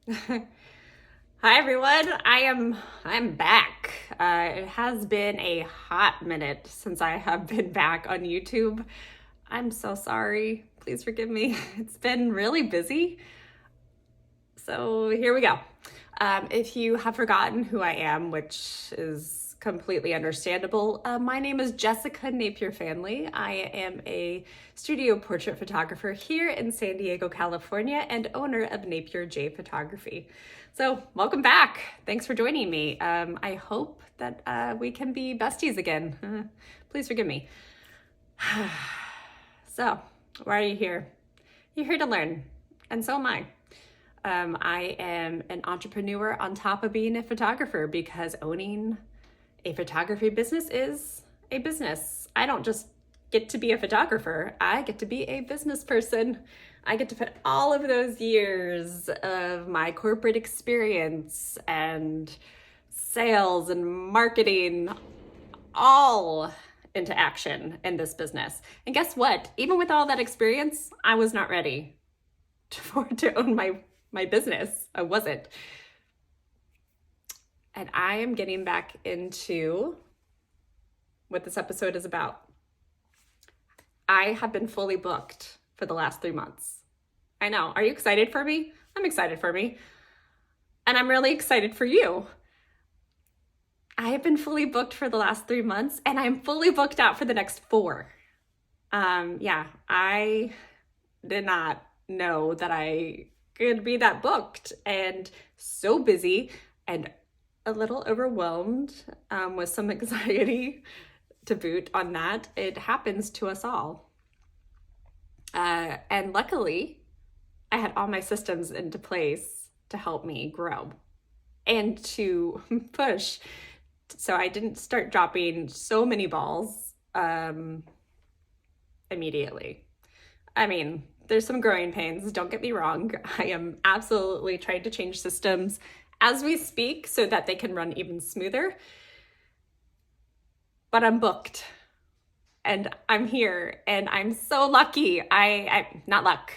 Hi everyone. I'm back. It has been a hot minute since I have been back on YouTube. I'm so sorry. Please forgive me. It's been really busy. So here we go. If you have forgotten who I am, which is completely understandable, my name is Jessica Napier Fanley. I am a studio portrait photographer here in San Diego, California, and owner of Napier J Photography. So welcome back. Thanks for joining me. I hope that we can be besties again. Please forgive me. So, why are you here? You're here to learn, and so am I. I am an entrepreneur on top of being a photographer because owning a photography business is a business. I don't just get to be a photographer, I get to be a business person. I get to put all of those years of my corporate experience and sales and marketing all into action in this business. And guess what? Even with all that experience, I was not ready to own my business. I wasn't. And I am getting back into what this episode is about. I have been fully booked for the last 3 months. I know. Are you excited for me? I'm excited for me. And I'm really excited for you. I have been fully booked for the last 3 months, and I'm fully booked out for the next 4. I did not know that I could be that booked and so busy and a little overwhelmed with some anxiety to boot on that. It happens to us all. And luckily, I had all my systems into place to help me grow and to push. So I didn't start dropping so many balls immediately. I mean, there's some growing pains, don't get me wrong. I am absolutely trying to change systems as we speak so that they can run even smoother. But I'm booked and I'm here and I'm so lucky. I not luck.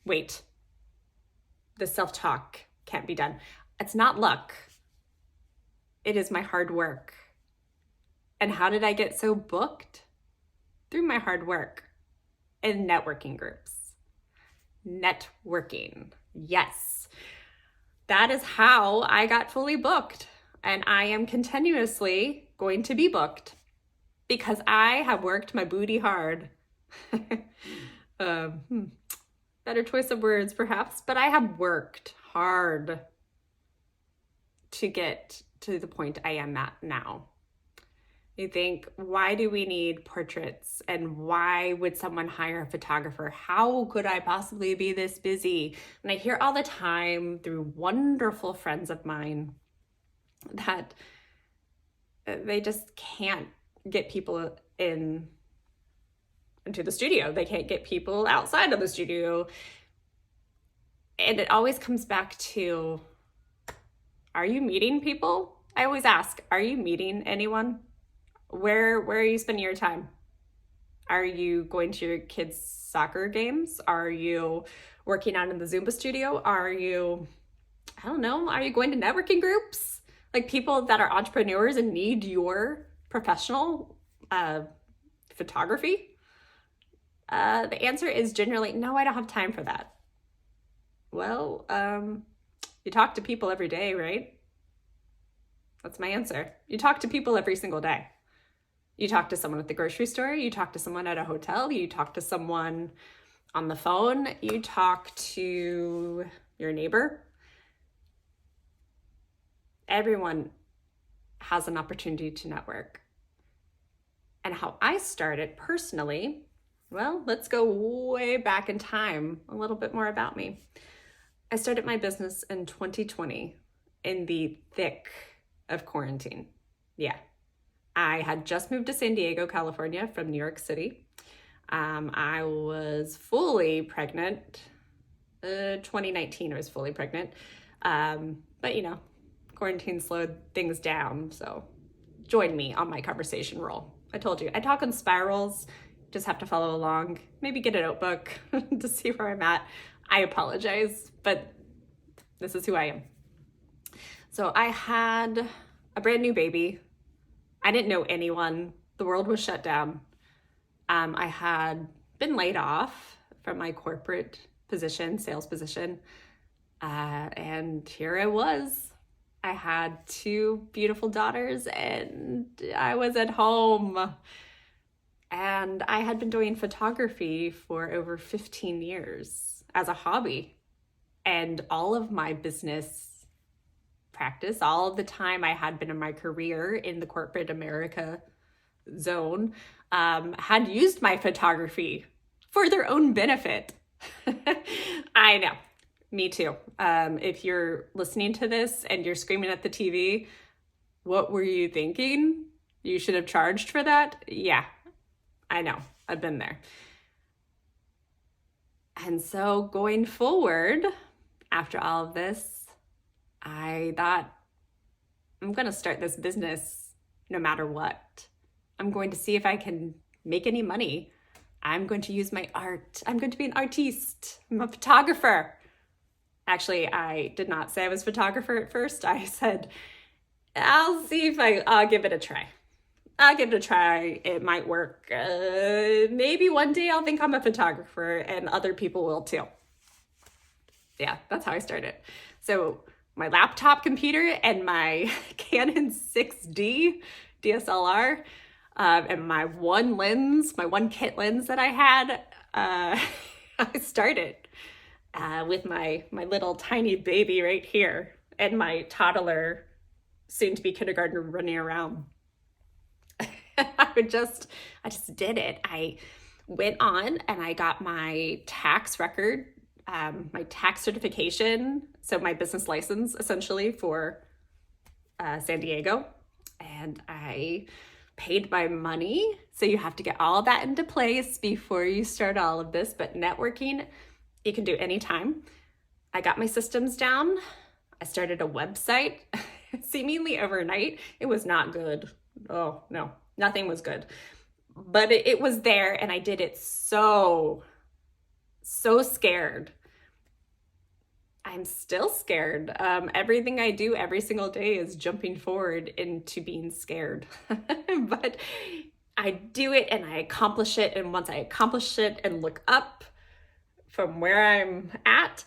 Wait. The self-talk can't be done. It's not luck. It is my hard work. And how did I get so booked? Through my hard work in networking groups. Networking. Yes. That is how I got fully booked. And I am continuously going to be booked because I have worked my booty hard. Better choice of words, perhaps, but I have worked hard to get to the point I am at now. You think, why do we need portraits? And why would someone hire a photographer? How could I possibly be this busy? And I hear all the time through wonderful friends of mine that they just can't get people into the studio. They can't get people outside of the studio. And it always comes back to, are you meeting people? I always ask, are you meeting anyone? Where are you spending your time? Are you going to your kids' soccer games? Are you working out in the Zumba studio? Are you going to networking groups? Like people that are entrepreneurs and need your professional photography? The answer is generally, no, I don't have time for that. Well, you talk to people every day, right? That's my answer. You talk to people every single day. You talk to someone at the grocery store, you talk to someone at a hotel, you talk to someone on the phone, you talk to your neighbor. Everyone has an opportunity to network. And how I started personally, well, let's go way back in time, a little bit more about me. I started my business in 2020 in the thick of quarantine. Yeah. I had just moved to San Diego, California from New York City. I was fully pregnant. 2019, I was fully pregnant. But quarantine slowed things down. So join me on my conversation roll. I told you, I talk in spirals. Just have to follow along. Maybe get a notebook to see where I'm at. I apologize, but This is who I am. So I had a brand new baby. I didn't know anyone. The world was shut down. I had been laid off from my corporate position, sales position. And here I was. I had two beautiful daughters and I was at home. And I had been doing photography for over 15 years as a hobby. And all of my business practice, all of the time I had been in my career in the corporate America zone, had used my photography for their own benefit. I know, me too. If you're listening to this and you're screaming at the TV, what were you thinking? You should have charged for that? Yeah, I know, I've been there. And so going forward, after all of this, I thought, I'm going to start this business no matter what. I'm going to see if I can make any money. I'm going to use my art. I'm going to be an artiste. I'm a photographer. Actually, I did not say I was a photographer at first. I said, I'll see if I'll give it a try. I'll give it a try. It might work. Maybe one day I'll think I'm a photographer and other people will too. Yeah, that's how I started. So my laptop computer and my Canon 6D DSLR and my one kit lens that I had, I started with my little tiny baby right here and my toddler, soon to be kindergartner, running around. I just did it. I went on and I got my tax record, my tax certification, so my business license essentially for San Diego, and I paid my money. So you have to get all that into place before you start all of this, but networking, you can do anytime. I got my systems down. I started a website seemingly overnight. It was not good. Oh no, nothing was good, but it was there, and I did it so scared. I'm still scared. Everything I do every single day is jumping forward into being scared. But I do it and I accomplish it. And once I accomplish it and look up from where I'm at,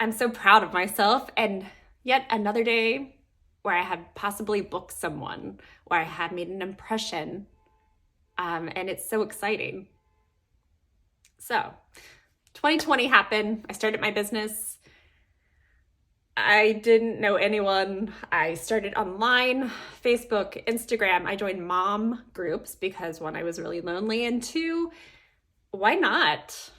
I'm so proud of myself. And yet another day where I had possibly booked someone, where I had made an impression. And it's so exciting. So 2020 happened. I started my business. I didn't know anyone. I started online, Facebook, Instagram. I joined mom groups because one, I was really lonely, and two, why not?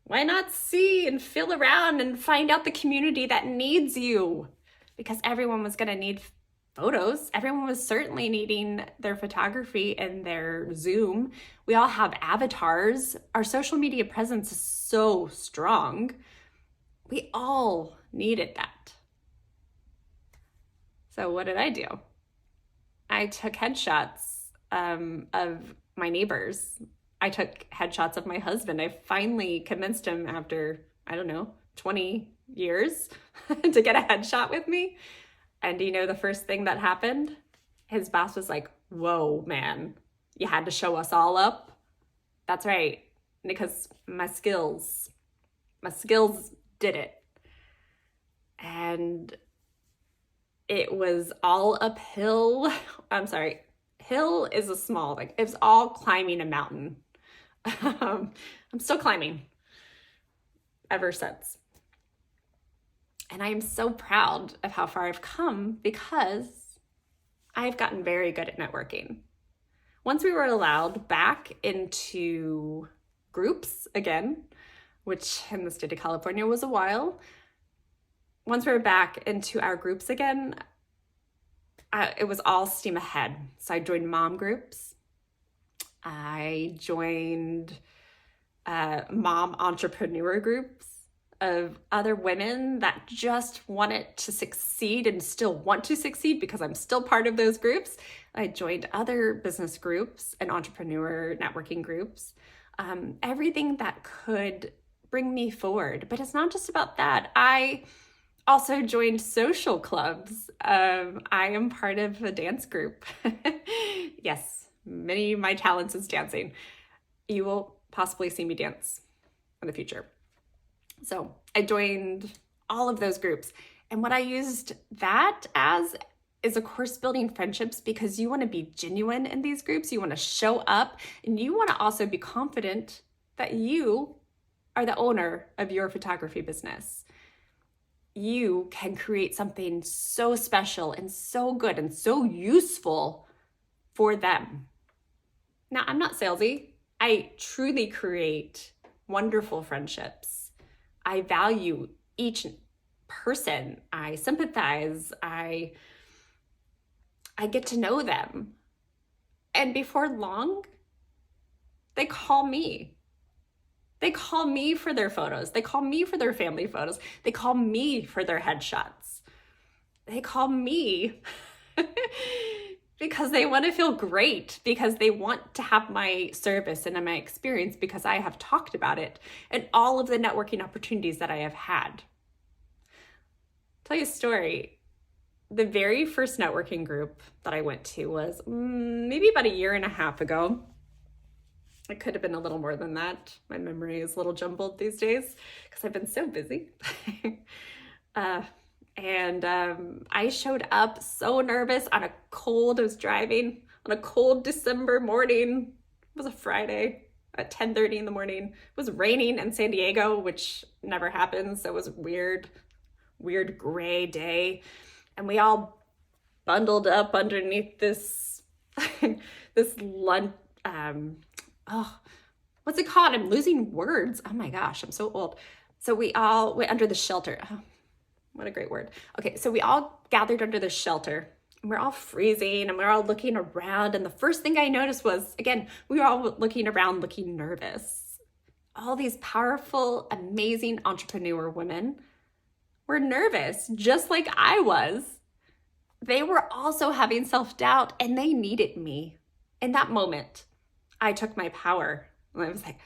Why not see and feel around and find out the community that needs you? Because everyone was going to need photos. Everyone was certainly needing their photography and their Zoom. We all have avatars. Our social media presence is so strong. We all needed that. So what did I do? I took headshots of my neighbors. I took headshots of my husband. I finally convinced him after, 20 years to get a headshot with me. And do you know the first thing that happened? His boss was like, whoa, man, you had to show us all up? That's right, because my skills did it. And it was all uphill. I'm sorry, hill is a small, it was all climbing a mountain. I'm still climbing ever since. And I am so proud of how far I've come because I've gotten very good at networking. Once we were allowed back into groups again, which in the state of California was a while, once we were back into our groups again, it was all steam ahead. So I joined mom groups. I joined mom entrepreneur groups of other women that just wanted to succeed and still want to succeed because I'm still part of those groups. I joined other business groups and entrepreneur networking groups, everything that could bring me forward. But it's not just about that. I also joined social clubs. I am part of a dance group. Yes, many of my talents is dancing. You will possibly see me dance in the future. So I joined all of those groups. And what I used that as is, of course, building friendships, because you want to be genuine in these groups. You want to show up, and you want to also be confident that you are the owner of your photography business. You can create something so special and so good and so useful for them. Now, I'm not salesy. I truly create wonderful friendships. I value each person. I sympathize. I get to know them. And before long, they call me. They call me for their photos. They call me for their family photos. They call me for their headshots. They call me because they want to feel great, because they want to have my service and my experience, because I have talked about it and all of the networking opportunities that I have had. I'll tell you a story. The very first networking group that I went to was maybe about 1.5 years ago. It could have been a little more than that. My memory is a little jumbled these days because I've been so busy. I showed up so nervous I was driving on a cold December morning. It was a Friday at 10:30 in the morning. It was raining in San Diego, which never happens. So it was a weird gray day. And we all bundled up underneath this, this lunch, what's it called? I'm losing words. Oh my gosh, I'm so old. So we all went under the shelter. Oh, what a great word. Okay, so we all gathered under the shelter, and we're all freezing, and we're all looking around. And the first thing I noticed was, again, we were all looking around, looking nervous. All these powerful, amazing entrepreneur women were nervous, just like I was. They were also having self-doubt, and they needed me. In that moment, I took my power, and I was like,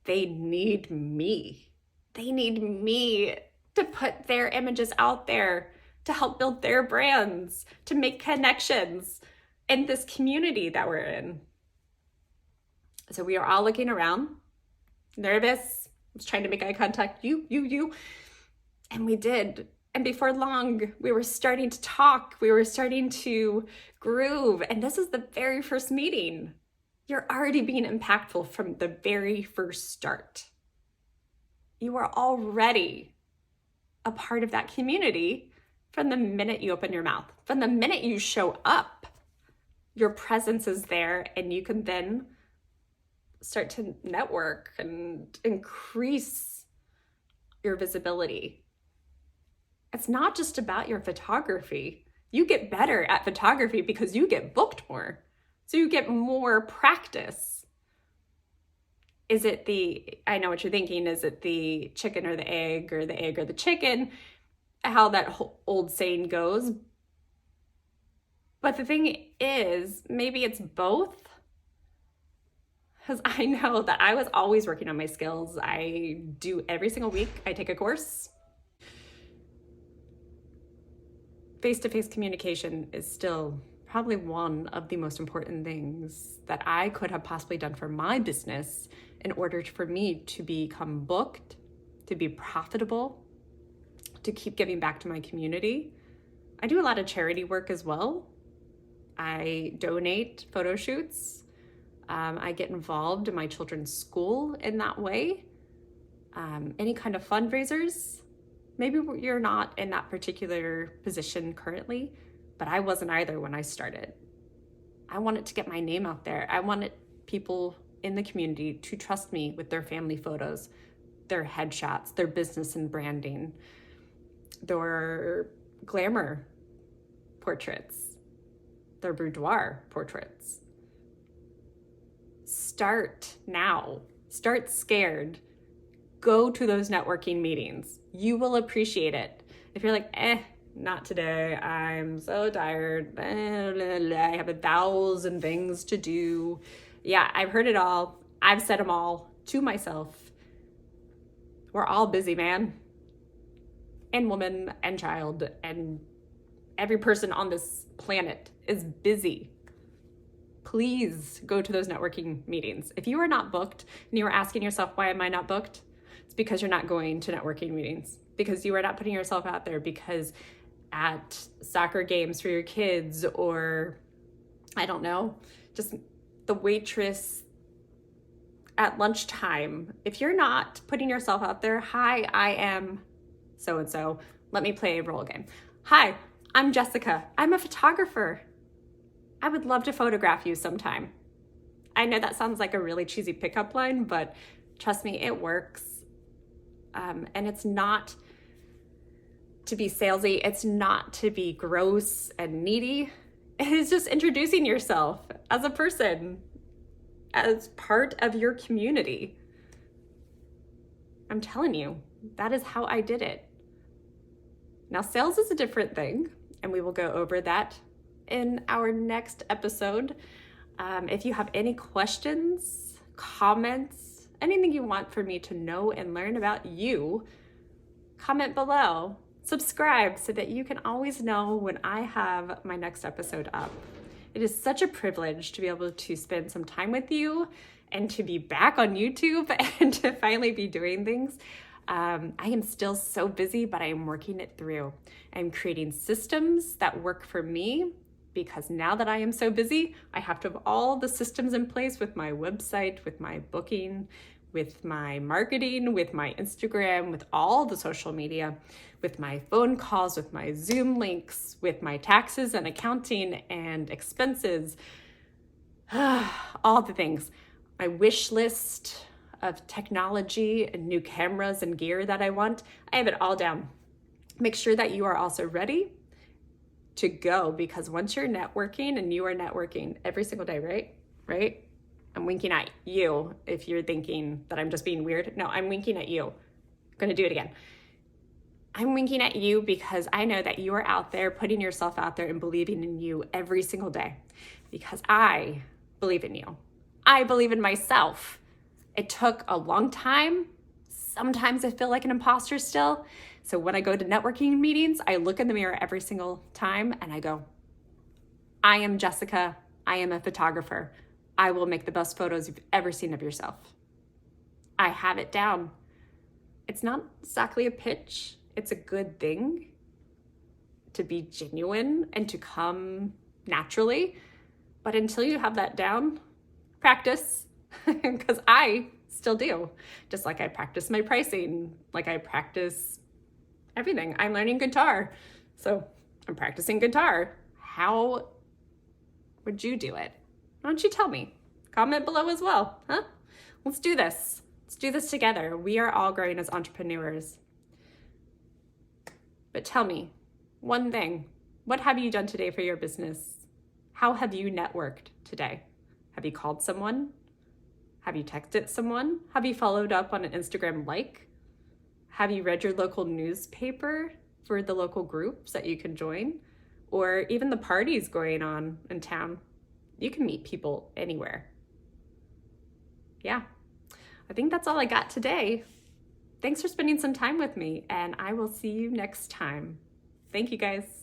they need me. They need me to put their images out there, to help build their brands, to make connections in this community that we're in. So we are all looking around, nervous. I was trying to make eye contact, you. And we did. And before long, we were starting to talk. We were starting to groove. And this is the very first meeting. You're already being impactful from the very first start. You are already a part of that community from the minute you open your mouth. From the minute you show up, your presence is there, and you can then start to network and increase your visibility. It's not just about your photography. You get better at photography because you get booked more. So you get more practice. I know what you're thinking, is it the chicken or the egg or the chicken? How that old saying goes. But the thing is, maybe it's both. Because I know that I was always working on my skills. I do every single week, I take a course. Face-to-face communication is still probably one of the most important things that I could have possibly done for my business in order for me to become booked, to be profitable, to keep giving back to my community. I do a lot of charity work as well. I donate photo shoots. I get involved in my children's school in that way. Any kind of fundraisers. Maybe you're not in that particular position currently, but I wasn't either when I started. I wanted to get my name out there. I wanted people in the community to trust me with their family photos, their headshots, their business and branding, their glamour portraits, their boudoir portraits. Start now. Start scared. Go to those networking meetings. You will appreciate it. If you're like, not today, I'm so tired, I have 1,000 things to do. Yeah, I've heard it all. I've said them all to myself. We're all busy, man. and woman and child and every person on this planet is busy. Please go to those networking meetings. If you are not booked and you are asking yourself, why am I not booked? It's because you're not going to networking meetings, because you are not putting yourself out there, because at soccer games for your kids, or I don't know, just the waitress at lunchtime, if you're not putting yourself out there, hi, I am so-and-so, let me play a role game. Hi, I'm Jessica. I'm a photographer. I would love to photograph you sometime. I know that sounds like a really cheesy pickup line, but trust me, it works. And it's not to be salesy. It's not to be gross and needy. It is just introducing yourself as a person, as part of your community. I'm telling you, that is how I did it. Now, sales is a different thing, and we will go over that in our next episode. If you have any questions, comments, anything you want for me to know and learn about you, comment below. Subscribe so that you can always know when I have my next episode up. It is such a privilege to be able to spend some time with you and to be back on YouTube and to finally be doing things. I am still so busy, but I am working it through. I'm creating systems that work for me, because now that I am so busy, I have to have all the systems in place with my website, with my booking, with my marketing, with my Instagram, with all the social media, with my phone calls, with my Zoom links, with my taxes and accounting and expenses, all the things. My wish list of technology and new cameras and gear that I want, I have it all down. Make sure that you are also ready to go, because once you're networking, and you are networking every single day, right? I'm winking at you if you're thinking that I'm just being weird. No, I'm winking at you. I'm gonna do it again. I'm winking at you because I know that you are out there putting yourself out there and believing in you every single day, because I believe in you. I believe in myself. It took a long time. Sometimes I feel like an imposter still. So when I go to networking meetings, I look in the mirror every single time and I go, I am Jessica. I am a photographer. I will make the best photos you've ever seen of yourself. I have it down. It's not exactly a pitch. It's a good thing to be genuine and to come naturally. But until you have that down, practice, because I still do. Just like I practice my pricing, like I practice everything. I'm learning guitar, so I'm practicing guitar. How would you do it? Why don't you tell me? Comment below as well, huh? Let's do this. Let's do this together. We are all growing as entrepreneurs. But tell me one thing. What have you done today for your business? How have you networked today? Have you called someone? Have you texted someone? Have you followed up on an Instagram like? Have you read your local newspaper for the local groups that you can join? Or even the parties going on in town? You can meet people anywhere. Yeah, I think that's all I got today. Thanks for spending some time with me, and I will see you next time. Thank you, guys.